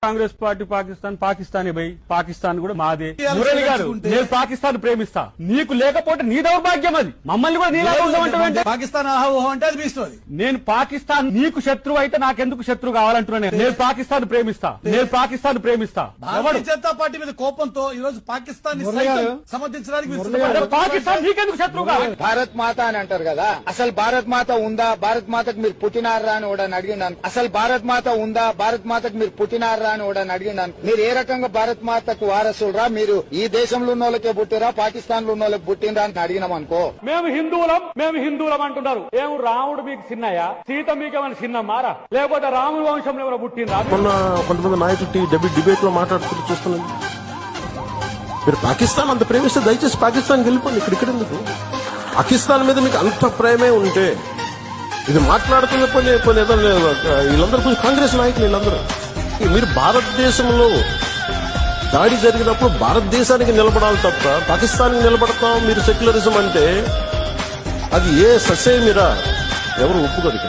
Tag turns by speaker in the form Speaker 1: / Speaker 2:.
Speaker 1: Congress party Pakistan భయ్ పాకిస్తాన్ కూడా మాదే. మురళి గారు, నేను పాకిస్తాన్ ప్రేమిస్తా, నీకు లేకపోతే నీ దౌర్భాగ్యం అది. మమ్మల్ని కూడా నీలాగా ఉండమంటే
Speaker 2: పాకిస్తాన్ ఆహోహం అంటే అది మీస్తుంది.
Speaker 1: నేను పాకిస్తాన్ నీకు శత్రువు అయితే నాకెందుకు శత్రువు కావాలంటున్నా. నేను పాకిస్తాన్ ప్రేమిస్తా,
Speaker 2: భారతీయ జనతా పార్టీ మీద కోపంతో ఈ రోజు పాకిస్తాన్ సమర్థించడానికి
Speaker 1: పాకిస్తాన్ నీకెందుకు శత్రువు కావాలి.
Speaker 3: భారత్ మాత అని అంటారు కదా, అసలు భారత్ మాత ఉందా, భారత్ మాతకు మీరు పుట్టినారా అని కూడా అడిగినాను. అసలు భారత్ మాత ఉందా, భారత్ మాతకు మీరు పుట్టినారా అని కూడా అడిగినాను. మీరు ఏ రకంగా భారత్ మాతకు వారసులరా, మీరు ఈ దేశంలో ఉన్న వాళ్ళకే పుట్టిరా, పాకిస్తాన్ లో ఉన్న వాళ్ళకి పుట్టినరా అని అడిగినాం అనుకో.
Speaker 1: మేము హిందువులం అంటున్నారు. ఏం రాముడు మీకు చిన్నయ్యా, సీత మీకేమైనా చిన్న మారా, లేకపోతే రాముడు వంశంలో ఎవరైనా పుట్టినరా?
Speaker 4: మొన్న కొంతమంది నాయకులు డిబేట్ లో మాట్లాడుతూ చూస్తున్నాను. మీరు పాకిస్తాన్ అంత ప్రేమిస్తే దయచేసి పాకిస్తాన్ వెళ్ళిపోండి. ఇక్కడ ఎందుకు? పాకిస్తాన్ మీద మీకు అంత ప్రేమే ఉంటే ఇది మాట్లాడుతున్న వీళ్ళందరూ కొంచెం కాంగ్రెస్ నాయకులు వీళ్ళందరూ. మీరు భారతదేశంలో దాడి జరిగినప్పుడు భారతదేశానికి నిలబడాలి తప్ప పాకిస్తాన్కి నిలబడతాం మీరు సెక్యులరిజం అంటే అది ఏ ససే మీరా ఎవరు ఒప్పుకోరు.